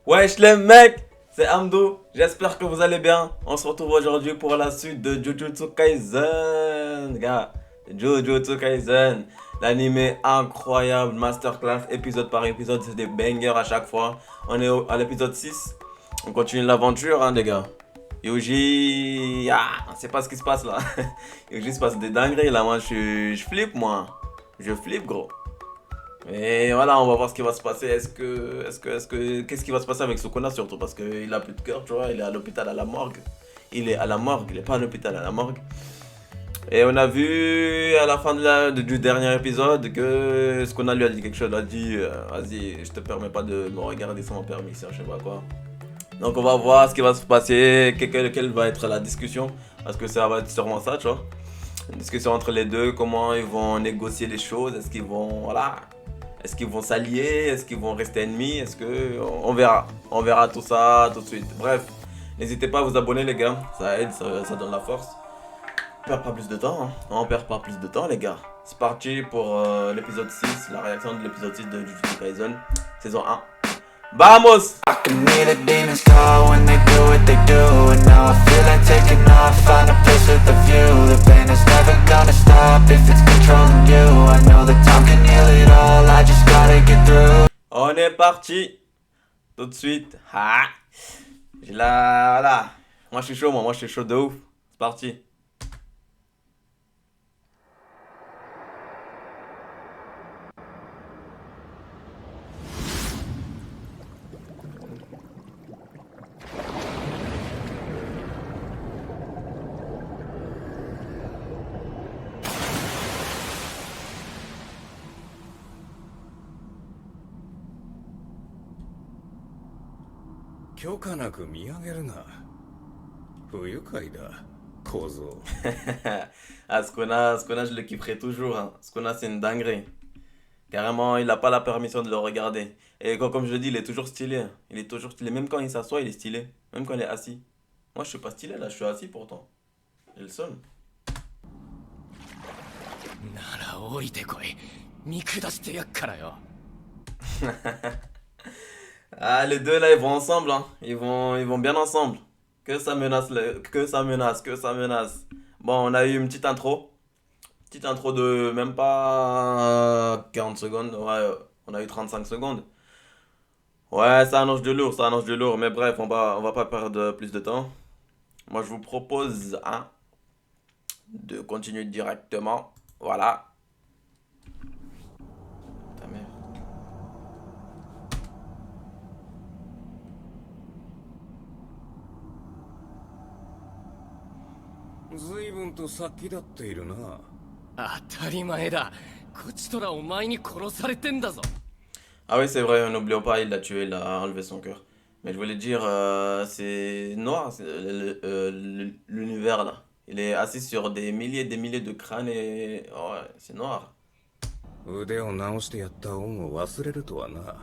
Wesh les mecs, c'est Amdo, j'espère que vous allez bien. On se retrouve aujourd'hui pour la suite de Jujutsu Kaisen, gars. Jujutsu Kaisen, l'anime incroyable, masterclass, épisode par épisode, c'est des bangers à chaque fois. On est à l'épisode 6, on continue l'aventure, hein, les gars. Yuji, on sait pas ce qui se passe là. Yuji, il se passe des dingueries là, moi je flippe, moi. Je flippe, gros. Et voilà, on va voir ce qui va se passer. Qu'est-ce qui va se passer avec Sukuna surtout parce qu'il a plus de cœur, tu vois. Il est à l'hôpital à la morgue. Il est à la morgue, il est pas à l'hôpital à la morgue. Et on a vu à la fin du dernier épisode que Sukuna lui a dit quelque chose. Il a dit, vas-y, je te permets pas de me regarder sans permission, je sais pas quoi. Donc on va voir ce qui va se passer, quelle va être la discussion. Parce que ça va être sûrement ça, tu vois. Une discussion entre les deux, comment ils vont négocier les choses, est-ce qu'ils vont, voilà, est-ce qu'ils vont s'allier, est-ce qu'ils vont rester ennemis, est-ce que, on verra tout ça tout de suite. Bref, n'hésitez pas à vous abonner les gars, ça aide, ça donne la force. On perd pas plus de temps, hein. On perd pas plus de temps les gars. C'est parti pour l'épisode 6, la réaction de l'épisode 6 de Jujutsu Kaisen, saison 1. Vamos! I can hear the demons call when they do what they do. And now I feel like taking off, find a place with a view. The pain is never gonna stop if it's controlling you. I know that time can heal it all, I just gotta get through. On est parti! Tout de suite. Ah! J'ai la... Là. Moi je suis chaud, moi je suis chaud de ouf. C'est parti. 許可なく見上げるな。不愉快だ、小僧。Ah, Sukuna, je le kifferai toujours. Hein. Sukuna, c'est une dinguerie. Carrément, il n'a pas la permission de le regarder. Et comme je le dis, il est toujours stylé. Hein. Il est toujours stylé. Même quand il s'assoit, il est stylé. Même quand il est assis. Moi, je suis pas stylé là, je suis assis pourtant. J'ai le seum. なら降りてこい。見下してやっからよ。Ah, les deux là, ils vont ensemble. Hein. Ils vont bien ensemble. Que ça menace, que ça menace, que ça menace. Bon, on a eu une petite intro. Petite intro de même pas 40 secondes. Ouais, on a eu 35 secondes. Ouais, ça annonce de lourd, ça annonce de lourd. Mais bref, on va pas perdre plus de temps. Moi, je vous propose de continuer directement. Voilà. Ta mère. 随分と先立っているな。当たり前だ。こちとらお前に殺されてんだぞ。 Ah oui, c'est vrai, n'oublions pas, il l'a tué, il a enlevé son cœur. Mais je voulais dire, c'est noir, l'univers là. Il est assis sur des milliers et des milliers de crânes et... Ouais, c'est noir. 腕を直してやった恩を忘れるとはな。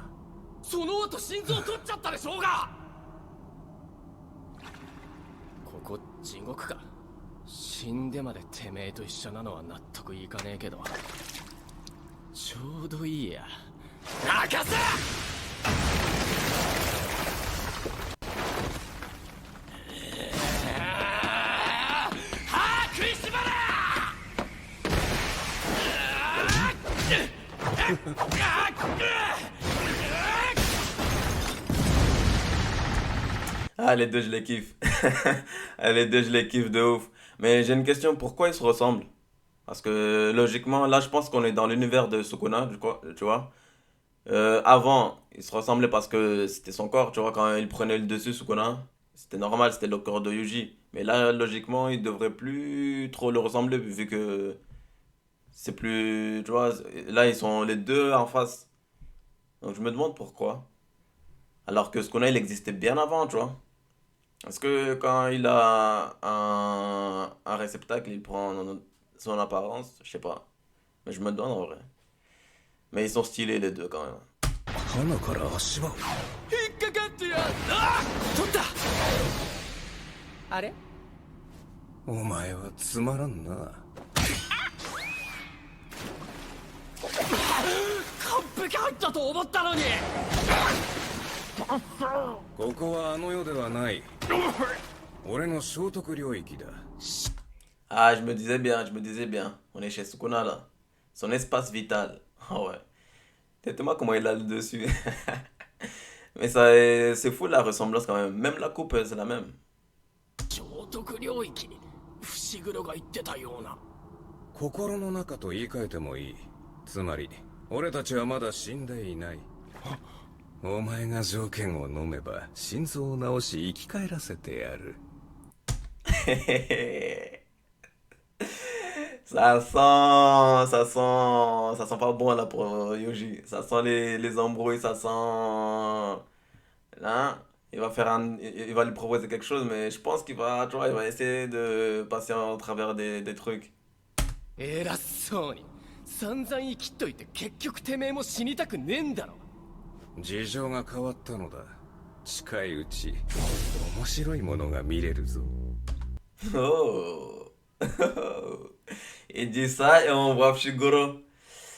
その後心臓取っちゃったでしょうが。ここ地獄か。死んでまでてめえと一緒なのは納得いかねえけど。ちょうどいいや。任せ！歯食いしばれ！ Ah, les deux, je les kiffe. Ah, les deux, je les kiffe de ouf. Mais j'ai une question, pourquoi ils se ressemblent? Parce que logiquement, là, je pense qu'on est dans l'univers de Sukuna, tu vois. Avant, ils se ressemblaient parce que c'était son corps, tu vois, quand il prenait le dessus, Sukuna, c'était normal, c'était le corps de Yuji. Mais là, logiquement, il devrait plus trop le ressembler, vu que c'est plus, tu vois, là, ils sont les deux en face. Donc je me demande pourquoi. Alors que Sukuna, il existait bien avant, tu vois. Est-ce que quand il a un réceptacle, il prend son apparence? Je sais pas. Mais je me demande en vrai. Mais ils sont stylés les deux quand même. 鼻から足場。引っかかってやん。あっ取った。あれ？お前はつまらんな。完璧入ったと思ったのに。ここはあの世ではない。俺の聖徳領域だ。 Ah, je me disais bien, je me disais bien. On est chez Sukuna là. Son espace vital. Ah ouais. Tête-moi comment il a le dessus. Mais ça, c'est fou la ressemblance quand même. Même la coupe, c'est la même. 聖徳領域伏黒が言ってたような。心の中と言い換えてもいい。つまり俺たちはまだ死んでいない。お前が条件を飲めば心臓を治し生き返らせてやる。Ça sent pas bon là pour Yoji. Ça sent les embrouilles, ça sent. Là, il va lui proposer quelque chose, mais je pense qu'il va, tu vois, il va essayer de passer au travers des trucs. 偉そうに散々生きっといて結局てめえも死にたくねえんだろ。事情が変わったのだ。近いうち面白いものが見れるぞ。Oh! Il dit ça et on voit Fushiguro.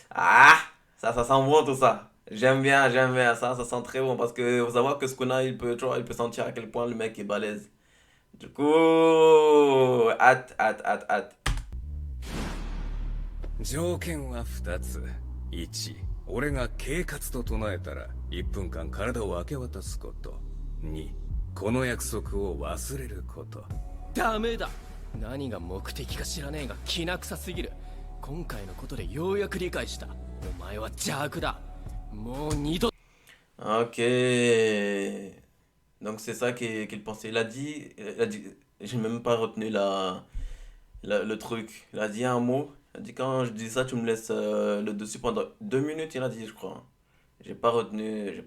Ah! Ça sent bon tout ça. J'aime bien. Ça sent très bon parce que faut savoir que Sukuna, il peut, tu vois, il peut sentir à quel point le mec est balèze. Du coup, hâte. 条件は2つ。1、俺が啓発と唱えたら1分間体を明け渡すこと。2、この約束を忘れること。ダメだ。何が目的か知らねえが気な臭すぎる。今回のことでようやく理解した。お前は邪悪だ。もう二度。 Ok. Donc c'est ça qu'il pensait. Il a dit, j'ai même pas retenu le truc. Il a dit un mot. Il a dit quand je dis ça, tu me laisses le dessus pendant 2 minutes, il a dit, je crois. J'ai pas retenu, je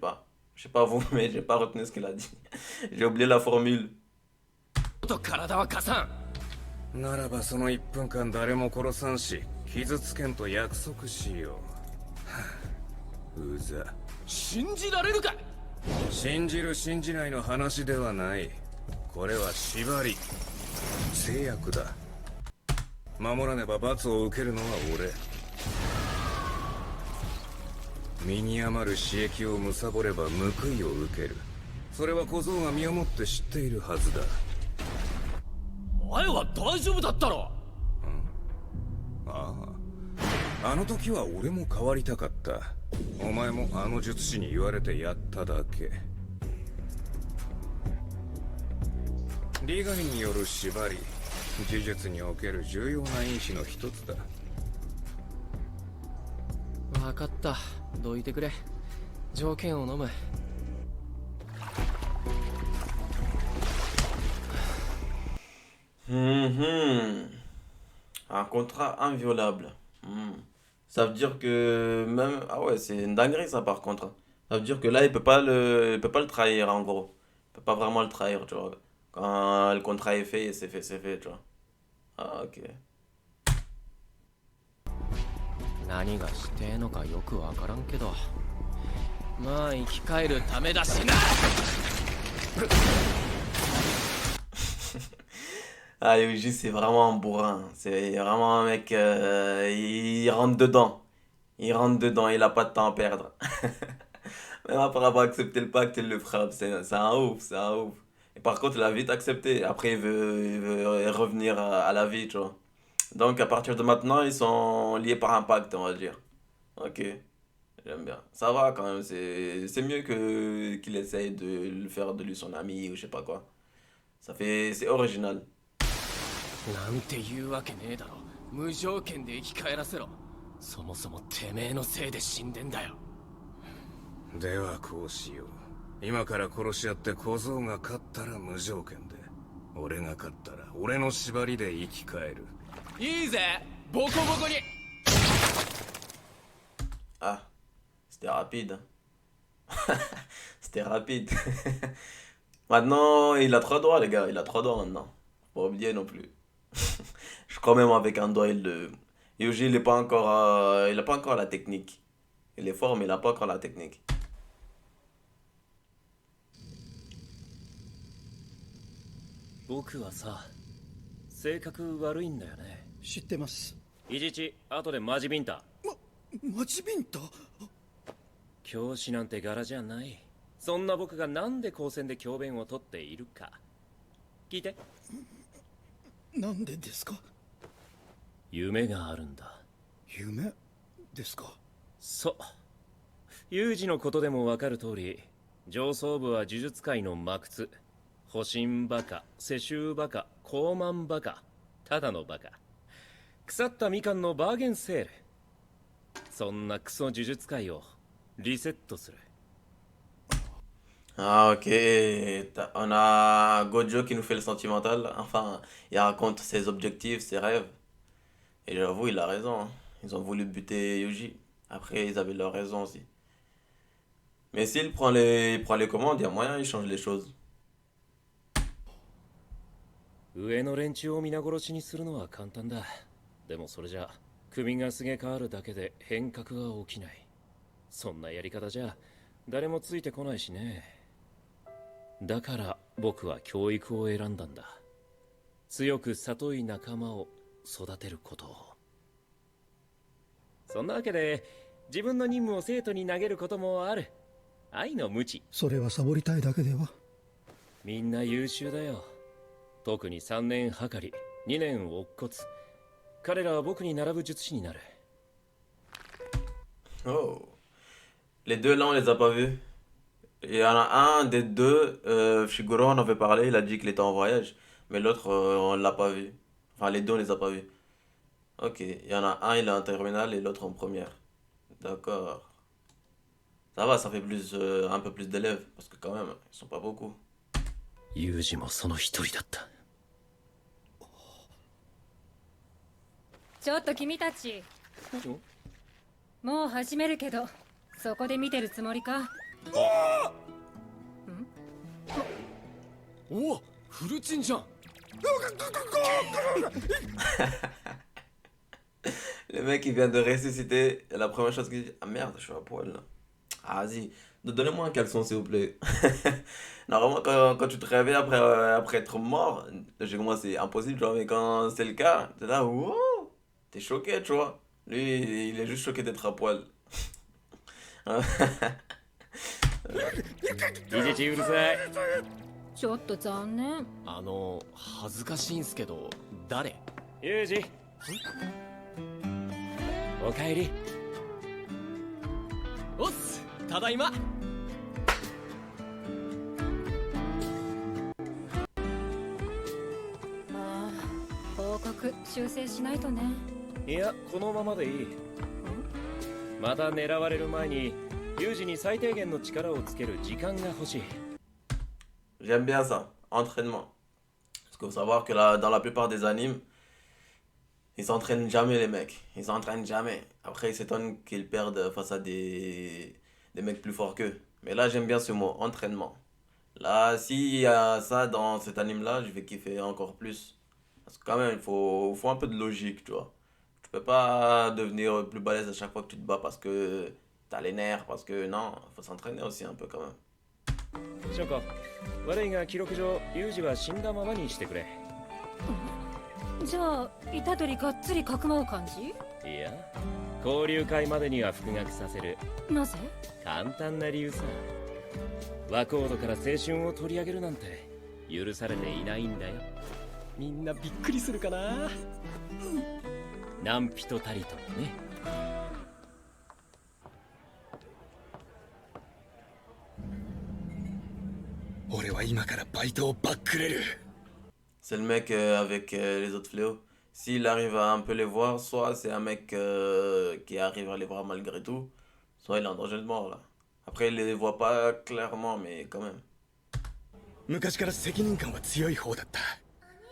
sais pas vous, mais j'ai pas retenu ce qu'il a dit. J'ai oublié la formule. と体は貸さん。ならばその1分間誰も殺さんし傷つけんと約束しよう。うざ。信じられるか。信じる信じないの話ではない。これは縛り、制約だ。守らねば罰を受けるのは俺。身に余る刺激を貪れば報いを受ける。それは小僧が身をもって知っているはずだ。前は大丈夫だったろ。ああ、あの時は俺も変わりたかった。お前もあの術師に言われてやっただけ。利害による縛り、呪術における重要な因子の一つだ。分かった。どいてくれ。条件を飲む。Un contrat inviolable. Ça veut dire que même... Ah ouais, c'est une dinguerie ça par contre. Ça veut dire que là, il peut pas le trahir en gros. Il peut pas vraiment le trahir, tu vois. Quand le contrat est fait, c'est fait, tu vois. Ah ok. 何がしてえのかよくわからんけど、まあ生き返るためだしな。Ah, Yuji, c'est vraiment un bourrin. C'est vraiment un mec, il rentre dedans. Il rentre dedans, il a pas de temps à perdre. Même après avoir accepté le pacte, il le frappe. C'est un ouf, c'est un ouf. Et par contre, il a vite accepté. Après, il veut revenir à la vie, tu vois. Donc, à partir de maintenant, ils sont liés par un pacte, on va dire. Ok, j'aime bien. Ça va quand même, c'est mieux que qu'il essaye de le faire de lui son ami ou je sais pas quoi. C'est original. なんて言うわけねえだろ。無条件で生き返らせろ。そもそもてめえのせいで死んでんだよ。ではこうしよう。今から殺し合って小僧が勝ったら無条件で、俺が勝ったら俺の縛りで生き返る。いいぜ、ボコボコに。Ah, c'était rapide. C'était rapide. Maintenant, il a 3 doigts, les gars. Il a 3 doigts maintenant. Faut pas oublier non plus. Je crois même avec un doigt, Yuji, il a pas encore la technique. Il est fort, mais il a pas encore la technique. 僕はさ、性格悪いんだよね。知ってます。いちいち後でマジビンタ。マジビンタ？教師なんて柄じゃない。そんな僕がなんで高専で教鞭をとっているか聞いて。なんでですか？夢があるんだ。夢ですか？そう。ユージのことでもわかる通り、上層部は呪術界の魔窟。保身バカ、世襲バカ、高慢バカ、ただのバカ。腐ったみかんのバーゲンセール。そんなクソ呪術界をリセットする。Ah, ok. On a Gojo qui nous fait le sentimental. Enfin, il raconte ses objectifs, ses rêves. Et j'avoue, il a raison, hein. Ils ont voulu buter Yuji. Après, ils avaient leur raison aussi. Mais s'il prend les commandes, il y a moyen, il change les choses. 上の連中を皆殺しにするのは簡単だ。でもそれじゃ首がすげ替わるだけで変革が起きない。そんなやり方じゃ誰もついてこないしね。だから僕は教育を選んだんだ。強く里い仲間を育てることを。そんなわけで自分の任務を生徒に投げることもある。愛の無知。それはサボりたいだけでは？みんな優秀だよ。特に3年はかり、2年乙骨。彼らは僕に並ぶ術師になる。Oh. Les deux là, on les a pas vus. Il y en a un des deux, Shiguro en avait parlé, il a dit qu'il était en voyage. Mais l'autre, on l'a pas vu. Enfin, les deux, on les a pas vus. Ok, il y en a un, il est en terminale et l'autre en première. D'accord. Ça va, ça fait plus, un peu plus d'élèves. Parce que quand même, ils sont pas beaucoup. ユージもその一人だった。ちょっと君たち、もう始めるけど、そこで見てるつもりか？おお、フルチンじゃん。Le mec, il vient de ressusciter. Et la première chose qu'il dit, ah merde, je suis à poil là. Ah, vas-y, donnez-moi un caleçon s'il vous plaît. Normalement, quand tu te réveilles après être mort, j'ai commencé, c'est impossible, tu vois, mais quand c'est le cas, t'es là, wow, t'es choqué, tu vois. Lui, il est juste choqué d'être à poil. いちいちうるさい。ちょっと残念。恥ずかしいんすけど、誰？ユージ。おかえり。おっす、ただいま。ああ、報告修正しないとね。いや、このままでいい。また狙われる前にユージに最低限の力をつける時間が欲しい。J'aime bien ça, entraînement. Parce qu'il faut savoir que là, dans la plupart des animes, ils s'entraînent jamais les mecs. Ils s'entraînent jamais. Après, ils s'étonnent qu'ils perdent face à des mecs plus forts qu'eux. Mais là, j'aime bien ce mot, entraînement. Là, s'il y a ça dans cet anime-là, je vais kiffer encore plus. Parce que quand même, il faut un peu de logique, tu vois. Tu peux pas devenir plus balèze à chaque fois que tu te bats parce que t'as les nerfs, parce que non, il faut s'entraîner aussi un peu quand même. ショコ、悪いが記録上ユージは死んだままにしてくれ。じゃあ、虎杖がっつりかくまう感じ？いや、交流会までには復学させる。なぜ？簡単な理由さ。和コードから青春を取り上げるなんて許されていないんだよ。みんなびっくりするかな。何人たりともね。俺は今からバイトをバックれる。 C'est le mec avec les autres fléaux. S'il arrive à un peu les voir, soit c'est un mec qui arrive à les voir malgré tout, soit il est en danger de mort là. Après, il les voit pas clairement, mais quand même. 昔から責任感は強い方だった。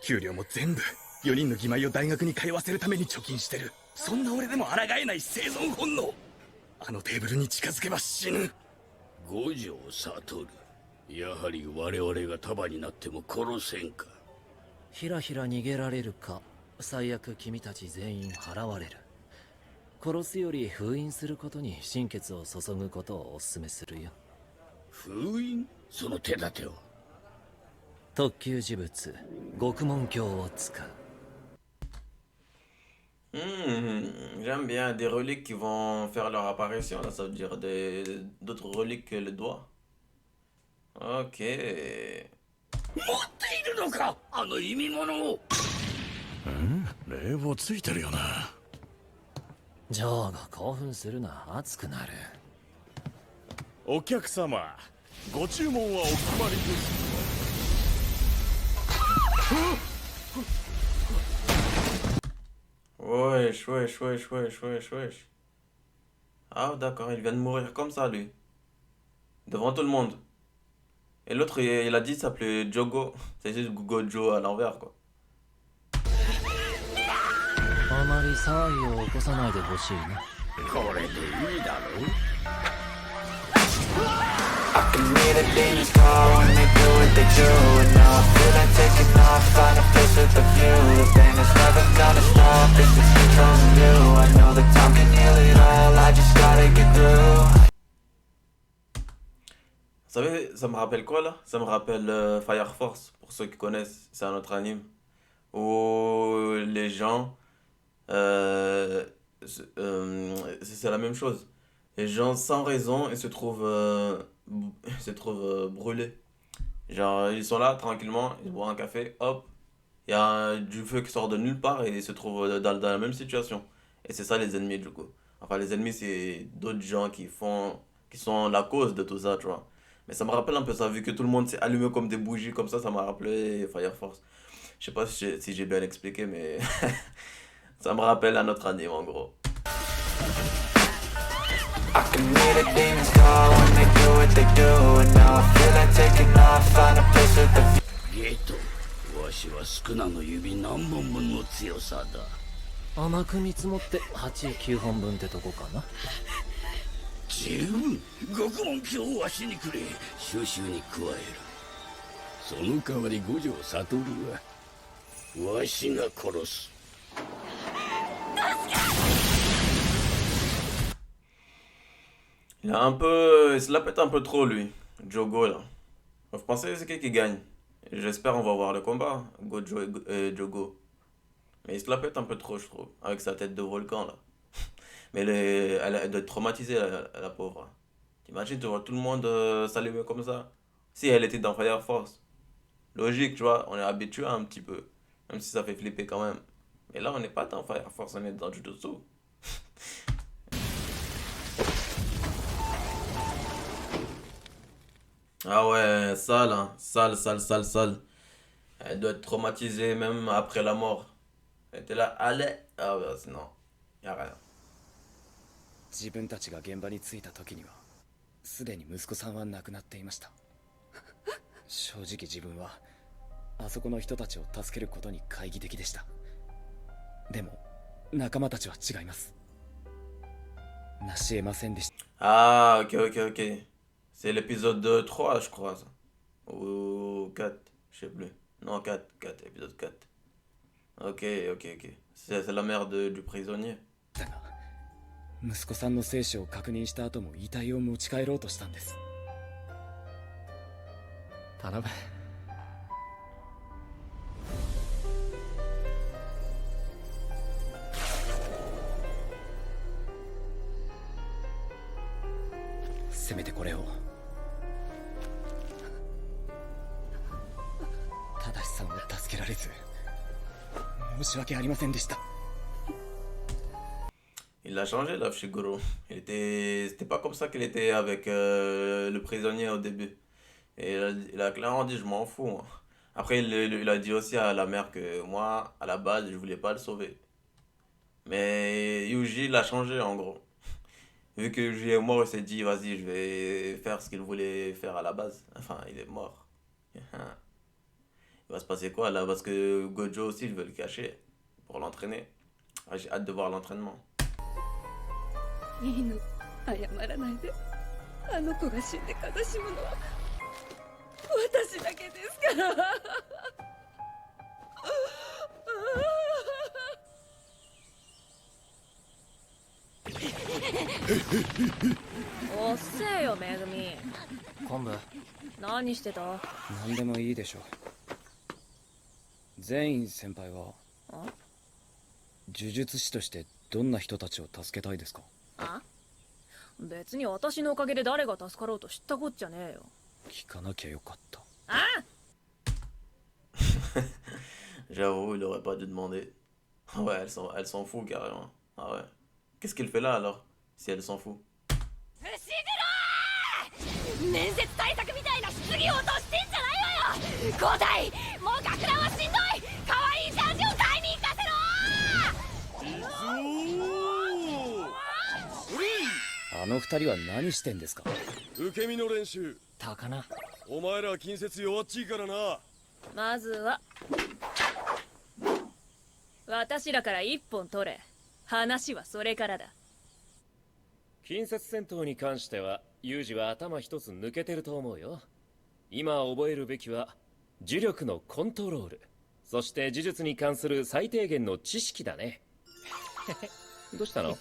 給料も全部4人の義妹を大学に通わせるために貯金してる。そんな俺でも抗えない生存本能。あのテーブルに近づけば死ぬ。五条悟、やはり我々が束になっても殺せんか。ひらひら逃げられるか、最悪君たち全員払われる。殺すより封印することに心血を注ぐことをお勧めするよ。封印？その手立てを。特級呪物、獄門鏡を使う。J'aime bien des reliques qui vont faire leur apparition, là, ça veut dire d'autres reliques que le doigt. Ok. 持っているのかあの意味物を。冷房ついてるよな。ジョーが興奮するな、熱くなる。お客様、ご注文はお決まりです。Wesh, wesh, wesh, wesh, wesh, wesh. Ah, d'accord, il vient de mourir comme ça, lui. Devant tout le monde. Et l'autre, il a dit qu'il s'appelait Jogo. C'est juste Gojo à l'envers, quoi. あまり騒ぎを起こさないでほしいな。これでいいだろう。 I can hear the demons call when they do what they do. And now I feel like taking off, find a place with a view. The pain is never gonna stop if it's controlling you. I know that time can heal it all, I just gotta get through. Vous savez, ça me rappelle quoi, là? Ça me rappelle Fire Force, pour ceux qui connaissent. C'est un autre anime. Où les gens... c'est la même chose. Les gens, sans raison, ils se trouvent, brûlés. Genre, ils sont là, tranquillement, ils boivent un café, hop, il y a du feu qui sort de nulle part et ils se trouvent dans la même situation. Et c'est ça les ennemis, du coup. Enfin, les ennemis, c'est d'autres gens qui sont la cause de tout ça, tu vois. Mais ça me rappelle un peu ça, vu que tout le monde s'est allumé comme des bougies, comme ça m'a rappelé Fire Force. Je sais pas si j'ai bien expliqué, mais ça me rappelle un autre anime, en gros. I can hear the demons call when they do what they do. And now I feel like taking off, find a place with a view. ゲート、わしはスクナの指何本分の強さだ。甘く見積もって8、9本分ってとこかな。十分、獄門卿をわしにくれ。収集に加える。その代わり五条悟はわしが殺す。 Il se la pète un peu trop, lui, Jogo, là. Vous pensez que c'est qui gagne? J'espère on va voir le combat, Gojo et Jogo. Mais il se la pète un peu trop, je trouve, avec sa tête de volcan, là. Mais elle doit être traumatisée, la pauvre. T'imagines, tu vois tout le monde s'allumer comme ça? Si elle était dans Fire Force. Logique, tu vois, on est habitué un petit peu. Même si ça fait flipper quand même. Mais là, on n'est pas dans Fire Force, on est dans Jujutsu. Ah ouais, sale, hein. Sale, sale, sale, sale. Elle doit être traumatisée même après la mort. Elle était là, allez. Ah bah sinon, y a rien. 自分たちが現場に着いた時にはすでに息子さんは亡くなっていました。正直自分はあそこの人たちを助けることに懐疑的でした。でも仲間たちは違います。成し得ませんでした。 Ah, ok, ok, ok. C'est l'épisode 3, je crois, ça. Ou 4, je sais plus. Non, 4, épisode 4. Ok, ok, ok. C'est la mère du prisonnier. だが息子さんの生死を確認した後も遺体を持ち帰ろうとしたんです。頼む。せめてこれを。正さんを助けられず申し訳ありませんでした。 Il a changé, là, Shiguro. C'était pas comme ça qu'il était avec le prisonnier au début. Et il a clairement dit, je m'en fous, moi. Après, il a dit aussi à la mère que moi, à la base, je voulais pas le sauver. Mais Yuji, il a changé, en gros. Vu que Yuji est mort, il s'est dit, vas-y, je vais faire ce qu'il voulait faire à la base. Enfin, il est mort. Il va se passer quoi, là? Parce que Gojo aussi, je veux le cacher pour l'entraîner. Ah, j'ai hâte de voir l'entraînement. いいの、謝らないで。あの子が死んで悲しむのは私だけですから。おっせえよ、めぐみ。昆布、何してた？何でもいいでしょう。全員先輩は呪術師としてどんな人たちを助けたいですか？あ？別に私のおかげで誰が助かろうと知ったこっちゃねえよ。聞かなきゃよかった。J'avoue, il aurait pas dû demander. Ah ouais, elle s'en fout carrément. Ah ouais. Qu'est-ce qu'elle fait là alors? Si elle s'en fout. 面接対策みたいな質疑応答してんじゃないわよ。交代、もう学ランはしんどい。可愛いジャージを買いに行かせろ。あの二人は何してんですか？受け身の練習。高菜。お前ら近接弱っちいからな。まずは私らから一本取れ。話はそれからだ。近接戦闘に関してはユージは頭一つ抜けてると思うよ。今覚えるべきは呪力のコントロール、そして呪術に関する最低限の知識だね。どうしたの？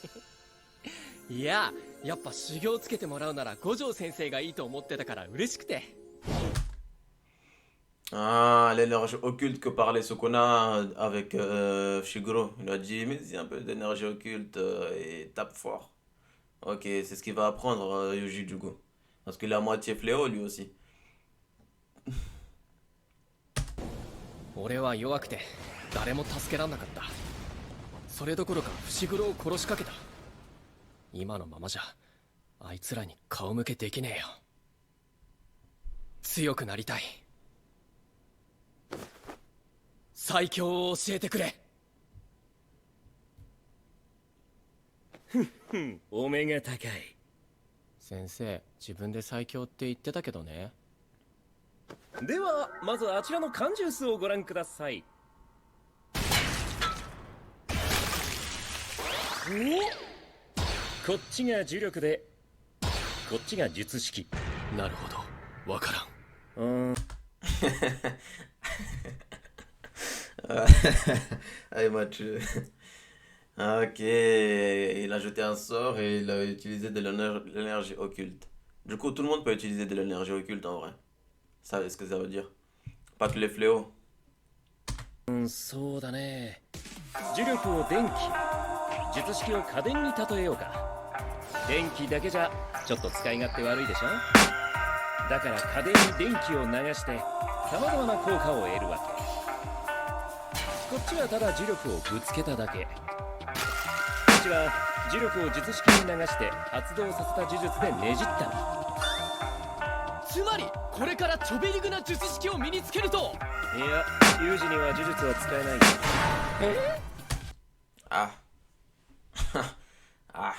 いや、やっぱ修行つけてもらうなら五条先生がいいと思ってたから嬉しくて。Ah, l'énergie occulte que parlait Sukuna avec Shiguro. Il a dit, mais il y a un peu d'énergie occulte et tape fort. Ok, c'est ce qu'il va apprendre, Yuji, du coup. Parce qu'il est à moitié fléau, lui aussi. 俺は弱くて誰も助けらんなかった。それどころか伏黒を殺しかけた。今のままじゃあいつらに顔向けできねえよ。強くなりたい。最強を教えてくれ。お目が高い。先生、自分で最強って言ってたけどね。ではまずあちらの缶ジュースをご覧ください。こっちが呪力でこっちが術式。なるほど、わからん。Allez, Mathieu. Ok, il a jeté un sort et il a utilisé de l'énergie occulte. Du coup, tout le monde peut utiliser de l'énergie occulte en vrai. Ça, est-ce que ça veut dire? Pas que les fléaux. そうだね。呪力を電気、術式を家電に例えようか。電気だけじゃちょっと使い勝手悪いでしょ。だから家電に電気を流してさまざまな効果を得るわけ。こっちはただ呪力をぶつけただけ。こっちは呪力を術式に流して発動させた呪術でねじったの。つまりこれからちょべりぐな術式を身につけると。いや、ユージには呪術は使えない。Ah. Ah.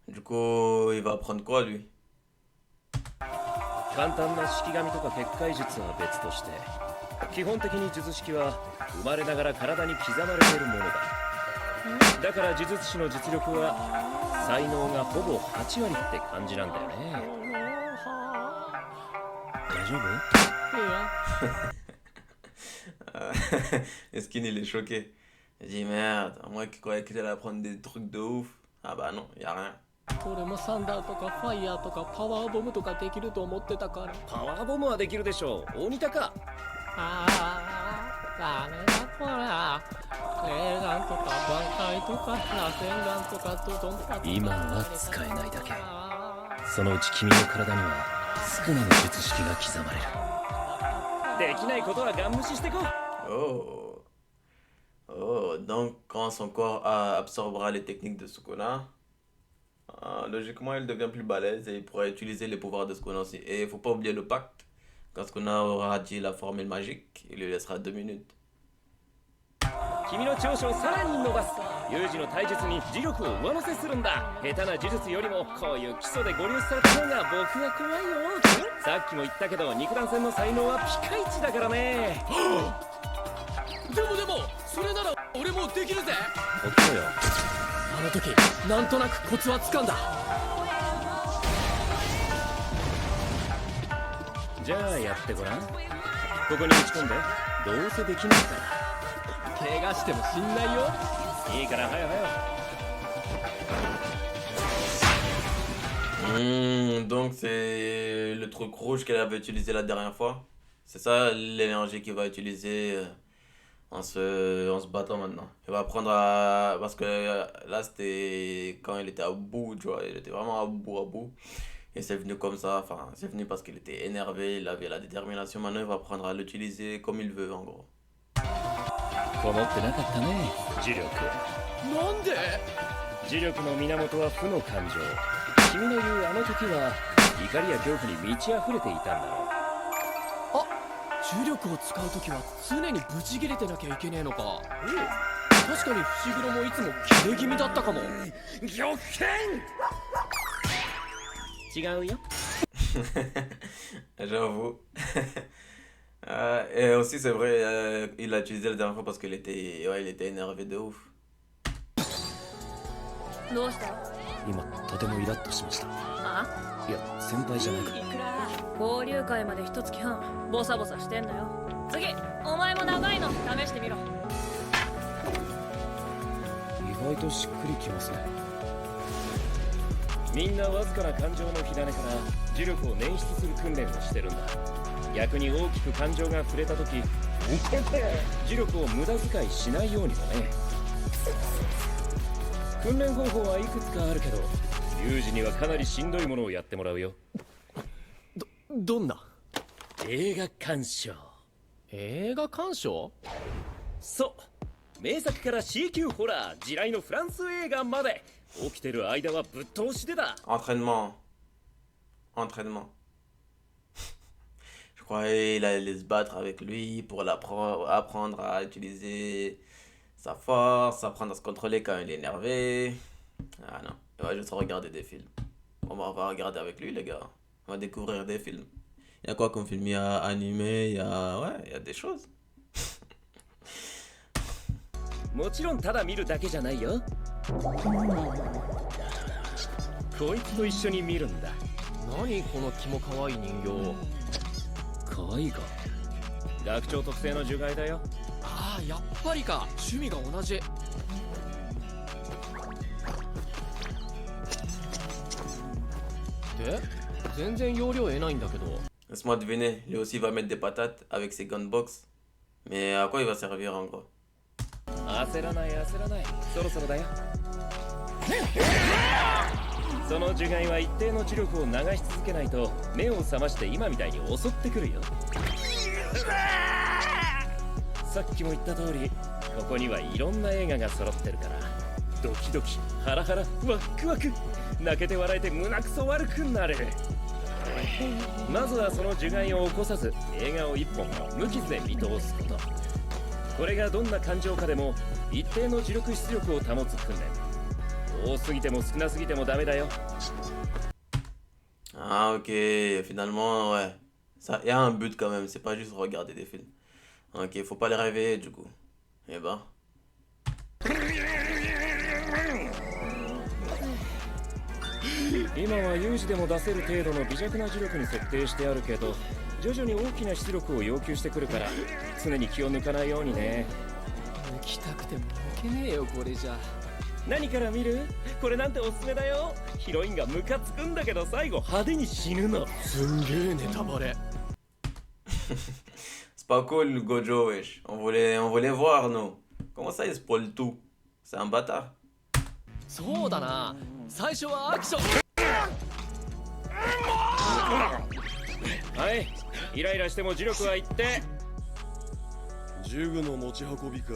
Du coup, il va apprendre quoi lui? 簡単な式神とか結界術は別として、基本的に術式は生まれながら体に刻まれているものだ。だから呪術師の実力は才能がほぼ8割って感じなんだよね。大丈夫？いや。Eskin, il est choqué. Il dit merde, moi qui croyais que j'allais apprendre des trucs de ouf. Ah bah non, y a rien. 俺もサンダーとかファイヤーとかパワーボムとかできると思ってたから。パワーボムはできるでしょう。大仁田か。ああ、ダメだこら。映画とか挽回とか螺旋丸とかドドンパとか。今は使えないだけ。そのうち君の体には少なの術式が刻まれる。できないことはガン無視してこう。Oh. Oh, donc quand son corps absorbera les techniques de Sukuna, logiquement il devient plus balèze et il pourra utiliser les pouvoirs de Sukuna aussi. Et il faut pas oublier le pacte. Quand Sukuna aura dit la formule magique, il lui laissera 2 minutes. 君の長所をさらに伸ばす。ユージの体術に磁力を上乗せするんだ。下手な呪術よりもこういう基礎でご利用された方が僕は怖いよ。さっきも言ったけど肉弾戦の才能はピカイチだからね。でもそれなら俺もできるぜ。起きろよ。あの時なんとなくコツはつかんだ。じゃあやってごらん。ここに打ち込んで。どうせできないから。怪我しても死んないよ。いいから早よ。Donc c'est le truc rouge qu'elle avait utilisé la dernière fois. C'est ça l'énergie qu'il va utiliser en se battant maintenant. Il va apprendre à... Parce que là c'était quand il était à bout, tu vois. Il était vraiment à bout, à bout. Et c'est venu comme ça, enfin, c'est venu parce qu'il était énervé, il avait la détermination, maintenant il va apprendre à l'utiliser comme il veut en gros. こもってなかったね磁力。なんで？磁力の源は負の感情。君の言うあの時は怒りや恐怖に満ち溢れていたんだろう。あ、重力を使う時は常にブチ切れてなきゃいけねえのか。確かに伏黒もいつもキレ気味だったかも。玉剣違うよ。J'avoue. Et aussi, c'est vrai, il l'a utilisé la dernière fois parce qu'il était, ouais, il était énervé de ouf. どうした？今とてもイラッとしました。あ？いや先輩じゃなくて。交流会まで一月半ボサボサしてんだよ。次お前も長いの試してみろ。意外としっくりきますね。みんなわずかな感情の火種から磁力を捻出する訓練をしてるんだ。逆に大きく感情が触れた時磁力を無駄遣いしないようにもね。訓練方法はいくつかあるけどユージにはかなりしんどいものをやってもらうよ。どんな？映画鑑賞。映画鑑賞？そう名作から C 級ホラー地雷のフランス映画まで起きてる間はぶっ通しでだ。 Entraînement. Je croyais qu'il allait se battre avec lui pour apprendre à utiliser sa force, apprendre à se contrôler quand il est énervé. Ah non, il va juste regarder des films. On va regarder avec lui les gars. On va découvrir des films. Il y a quoi comme film? Il y a animé, il y a... Ouais, il y a des choses. もちろんただ見るだけじゃないよ。こいつと一緒に見るんだ。何このキモ可愛い人形。可愛いか。学長特製の樹害だよ。ああ、やっぱりか。趣味が同じ。で、全然容量得ないんだけど。Laisse-moi deviner, lui aussi va mettre des patates avec ses gunbox. Mais à quoi il va servir en gros? 焦らない焦らない。そろそろだよ。その樹害は一定の磁力を流し続けないと目を覚まして今みたいに襲ってくるよ。さっきも言った通りここにはいろんな映画が揃ってるからドキドキハラハラワックワク泣けて笑えて胸くそ悪くなる。まずはその樹害を起こさず映画を一本無傷で見通すこと。これがどんな感情下でも一定の磁力出力を保つ訓練。多すぎても少なすぎてもダメだよ。 Ah ok, finalement ouais. Ça, y a un but quand même, c'est pas juste regarder des films. Ok, faut pas les réveiller du coup. Eh ben. 今は有事でも出せる程度の微弱な磁力に設定してあるけど徐々に大きな出力を要求してくるから常に気を抜かないようにね。抜きたくても抜けねえよこれじゃ。何から見る？これなんておすすめだよ。ヒロインがムカつくんだけど最後派手に死ぬの。すんげえネタバレ。C'est pas cool Gojo wesh. On voulait voir nous. Comment ça il spoil tout? C'est un bâtard. そうだな。最初はアクション。はい、イライラしても磁力は一定。銃具の持ち運びか。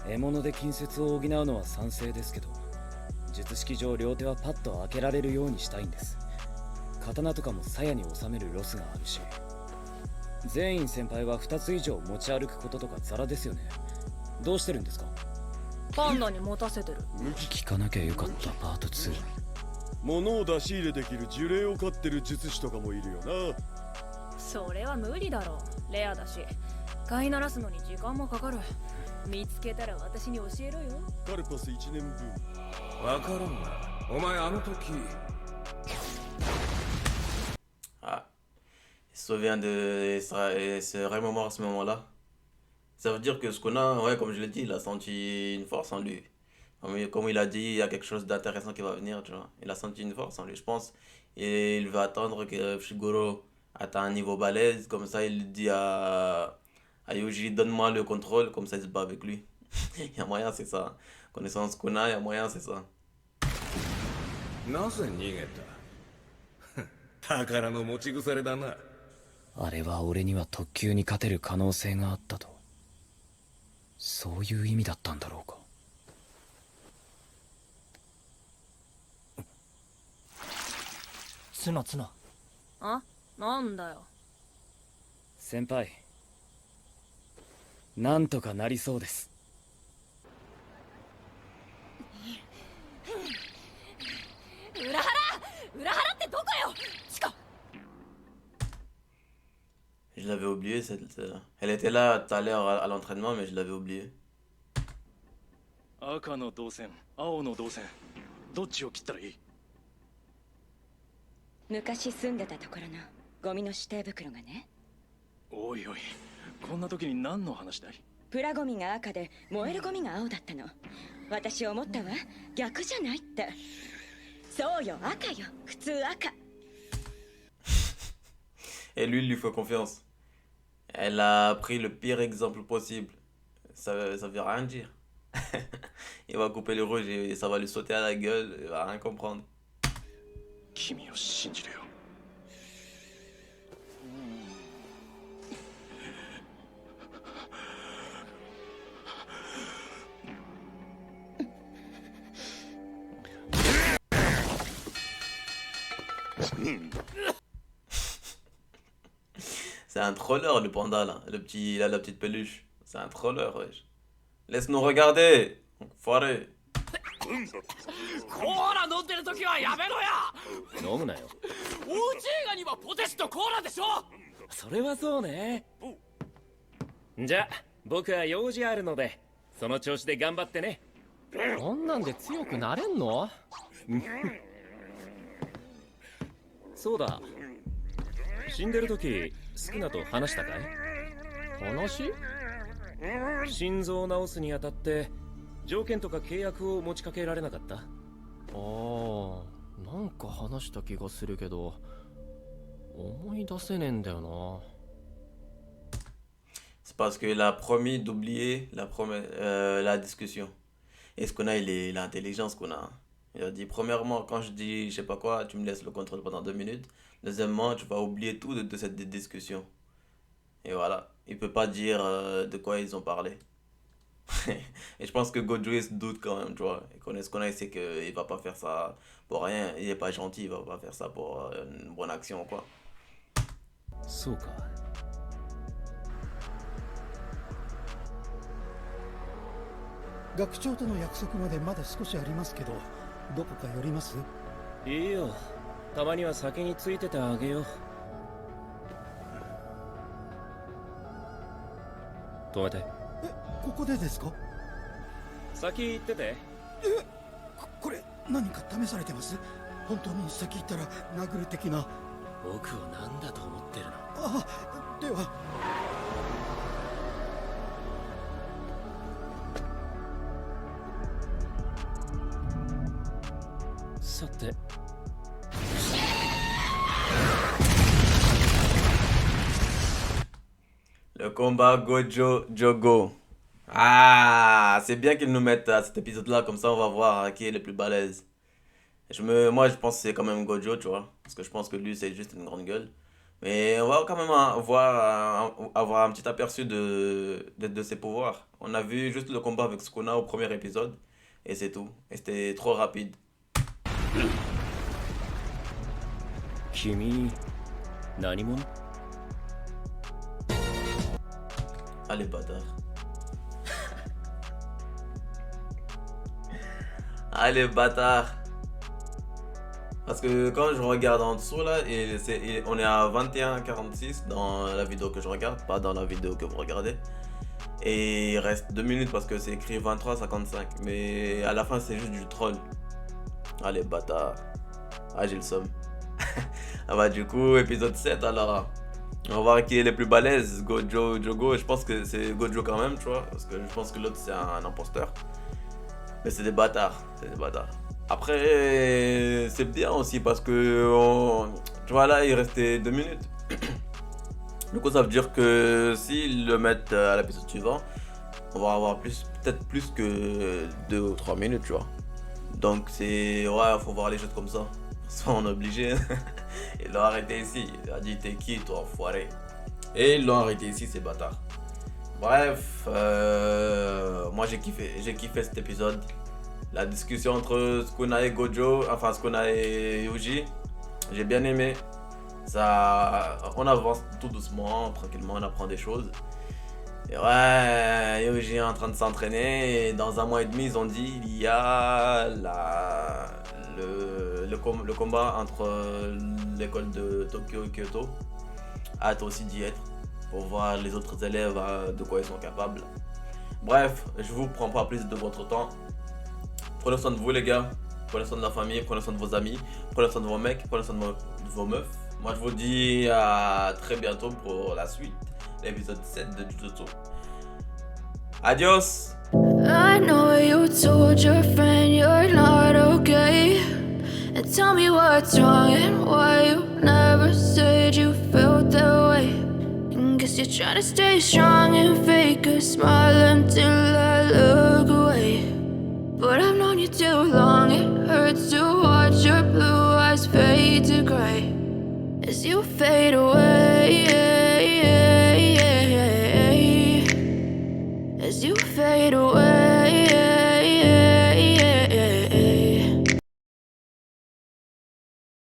獲物で近接を補うのは賛成ですけど術式上両手はパッと開けられるようにしたいんです。刀とかも鞘に収めるロスがあるし全員先輩は2つ以上持ち歩くこととかザラですよね。どうしてるんですか？パンダに持たせてる。聞かなきゃよかったパート2。物を出し入れできる呪霊を飼ってる術師とかもいるよな。それは無理だろう。レアだし飼いならすのに時間もかかる。見つけたら私に教えろよ。カルパス1年分。わからんな。お前あの時。Ah. Il se souvient de... Il se remémore à ce moment-là. Ça veut dire que ce qu'on a, ouais, comme je l'ai dit, il a senti une force en lui. Comme il a dit, il y a quelque chose d'intéressant qui va venir, tu vois. Il a senti une force en lui, je pense. Et il va attendre que Fushiguro atteint un niveau balèze. Comme ça, il dit à Yuji, donne-moi le contrôle. Comme ça, il se bat avec lui. Il y a moyen, c'est ça. Connaissant ce qu'on a, il y a moyen, c'est ça. なぜ逃げた？宝の持ち腐れだな。あれは俺には特級に勝てる可能性があったと。そういう意味だったんだろうか。ツナツナ。あ、なんだよ。先輩、なんとかなりそうです。裏腹ってどこよ。チカ。Je l'avais oublié, elle était là tout à l'heure à l'entraînement, mais je l'avais oublié. 赤の導線、青の導線、どっちを切ったらいい？昔住んでたところのゴミの指定袋がね。おいおい、こんな時に何の話だい？プラゴミが赤で燃えるゴミが青だったの。私思ったわ。逆じゃないって。そうよ、赤よ。普通赤。Et lui, il lui fait confiance. Elle a pris le pire exemple possible. Ça veut rien dire. Il va couper le rouge et ça va lui sauter à la gueule. Il va rien comprendre. 君を信じるよ。C'est un troller le panda là, il a la petite peluche. C'est un troller, wesh. Laisse-nous regarder, enfoiré. コーラ飲んでる時はやめろや。飲むなよ。オーチ映画にはポテチとコーラでしょ。それはそうね。じゃあ僕は用事あるのでその調子で頑張ってね。こんなんで強くなれんの？そうだ、死んでる時スクナと話したかい？話？心臓を治すにあたって条件とか契約を持ちかけられなかった？ああ、なんか話した気がするけど思い出せねえんだよな。C'est parce qu'il a promis d'oublier la discussion. Et ce qu'on a, l'intelligence qu'on a. Il a dit, premièrement, quand je dis je sais pas quoi, tu me laisses le contrôle pendant 2 minutes. Deuxièmement, tu vas oublier tout de cette discussion. Et voilà. Il peut pas dire de quoi ils ont parlé. Et je pense que Gojo il se doute quand même, tu vois. Il connaît ce qu'on a, il sait qu'il va pas faire ça pour rien. Il est pas gentil, il va pas faire ça pour une bonne action ou quoi. そうか。学長との約束までまだ少しありますけど、どこか寄ります？いいよ。たまには先についててあげよう。止めて。ここでですか？先行ってて。これ何か試されてます？本当に先行ったら殴る的な。僕を何だと思ってるの？あ、では。さて。Le combat Gojo-Jogo. Ah, c'est bien qu'ils nous mettent à cet épisode-là, comme ça on va voir qui est le plus balèze. Moi je pense que c'est quand même Gojo, tu vois, parce que je pense que lui c'est juste une grande gueule. Mais on va quand même avoir un petit aperçu de ses pouvoirs. On a vu juste le combat avec Sukuna au premier épisode, et c'est tout. Et c'était trop rapide. 君、何者？ Ah les bâtards. Ah les bâtards. Parce que quand je regarde en dessous là, on est à 21h46 dans la vidéo que je regarde, pas dans la vidéo que vous regardez. Et il reste 2 minutes parce que c'est écrit 23h55. Mais à la fin c'est juste du troll. Ah les bâtards. Ah j'ai le somme. Ah bah du coup épisode 7 alors. On va voir qui est le plus balèze, Gojo, Jogo. Je pense que c'est Gojo quand même, tu vois. Parce que je pense que l'autre c'est un imposteur. Mais c'est des bâtards. C'est des bâtards. Après, c'est bien aussi parce que, tu vois là, il restait 2 minutes. Du coup, ça veut dire que s'ils le mettent à l'épisode suivant, on va avoir peut-être plus que 2 ou 3 minutes, tu vois. Donc c'est, ouais, faut voir les choses comme ça. Soit on est obligé. Ils l'ont arrêté ici. Il a dit t'es qui toi enfoiré. Et ils l'ont arrêté ici ces bâtards. Bref, moi j'ai kiffé cet épisode. La discussion entre Sukuna et Gojo, enfin Sukuna et Yuji, j'ai bien aimé. Ça, on avance tout doucement, tranquillement, on apprend des choses. Et ouais, Yuji est en train de s'entraîner et dans 1 mois et demi, ils ont dit il y a le combat entre l'école de Tokyo et Kyoto. Hâte aussi d'y être pour voir les autres élèves de quoi ils sont capables. Bref, je vous prends pas plus de votre temps. Prenez soin de vous les gars, prenez soin de la famille, prenez soin de vos amis, prenez soin de vos mecs, prenez soin de vos meufs. Moi je vous dis à très bientôt pour la suite, l'épisode 7 de Jujutsu. Adios. I know you told your friend you're not okay. And tell me what's wrong and why you never said you felt that way. And guess you're trying to stay strong and fake a smile until I look away. But I've known you too long, it hurts to watch your blue eyes fade to gray as you fade away. As you fade away.